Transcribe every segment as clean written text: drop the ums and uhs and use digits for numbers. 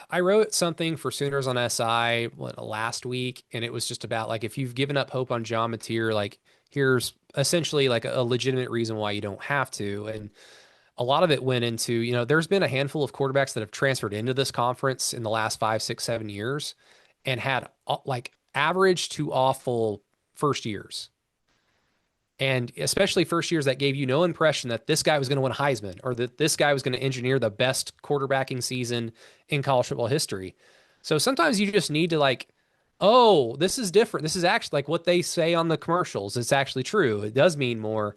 I wrote something for Sooners on SI last week, and it was just about like if you've given up hope on John Mateer, like here's essentially like a legitimate reason why you don't have to. And a lot of it went into, there's been a handful of quarterbacks that have transferred into this conference in the last 5, 6, 7 years and had like average to awful first years. And especially first years that gave you no impression that this guy was going to win Heisman or that this guy was going to engineer the best quarterbacking season in college football history. So sometimes you just need to like, oh, this is different. This is actually like what they say on the commercials. It's actually true. It does mean more.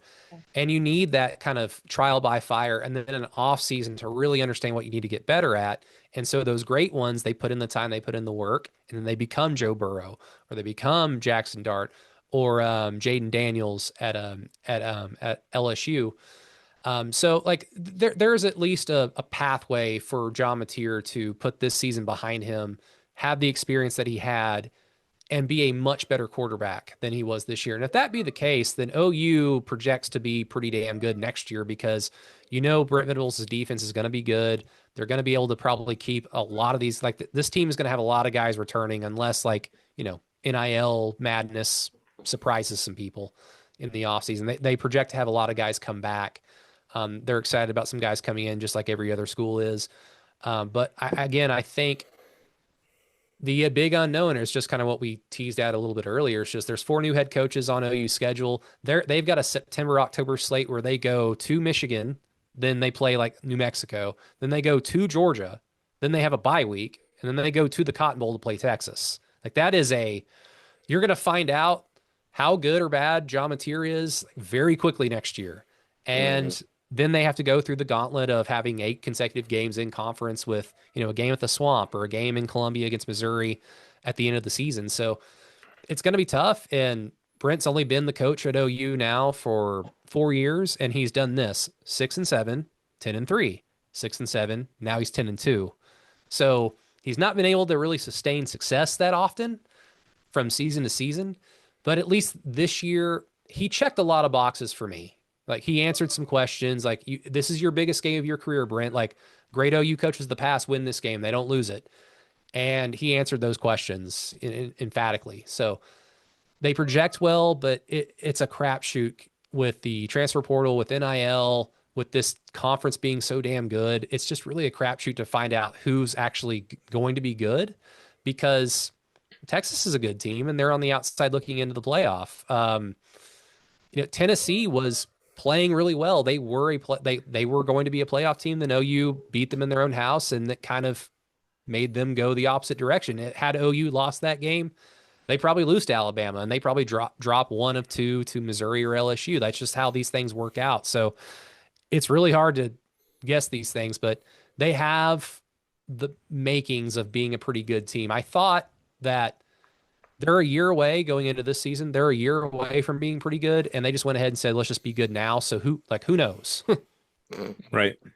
And you need that kind of trial by fire and then an off season to really understand what you need to get better at. And so those great ones, they put in the time, they put in the work, and then they become Joe Burrow or they become Jackson Dart or Jaden Daniels at LSU. So like there's at least a pathway for John Mateer to put this season behind him, have the experience that he had, and be a much better quarterback than he was this year. And if that be the case, then OU projects to be pretty damn good next year because Brent Venables' defense is going to be good. They're going to be able to probably keep a lot of these. Like this team is going to have a lot of guys returning unless like, NIL madness surprises some people in the offseason. They project to have a lot of guys come back. They're excited about some guys coming in just like every other school is. But I think the big unknown is just kind of what we teased out a little bit earlier. It's just there's 4 new head coaches on OU's schedule. They've got a September, October slate where they go to Michigan, then they play like New Mexico, then they go to Georgia, then they have a bye week, and then they go to the Cotton Bowl to play Texas. Like you're going to find out how good or bad John Mateer is very quickly next year. And then they have to go through the gauntlet of having 8 consecutive games in conference with, a game at the Swamp or a game in Columbia against Missouri at the end of the season. So it's going to be tough. And Brent's only been the coach at OU now for 4 years, and he's done this 6-7, 10-3, 6-7. Now he's 10-2. So he's not been able to really sustain success that often from season to season. But at least this year, he checked a lot of boxes for me. Like he answered some questions like, this is your biggest game of your career, Brent. Like great OU coaches of the past win this game. They don't lose it. And he answered those questions emphatically. So they project well, but it's a crapshoot with the transfer portal, with NIL, with this conference being so damn good. It's just really a crapshoot to find out who's actually going to be good because Texas is a good team and they're on the outside looking into the playoff. Tennessee was playing really well. They were they were going to be a playoff team. Then OU beat them in their own house, and that kind of made them go the opposite direction. Had OU lost that game, they probably lose to Alabama, and they probably drop one of 2 to Missouri or LSU. That's just how these things work out. So it's really hard to guess these things, but they have the makings of being a pretty good team. I thought that they're a year away going into this season. They're a year away from being pretty good, and they just went ahead and said, "Let's just be good now." So who knows? Right.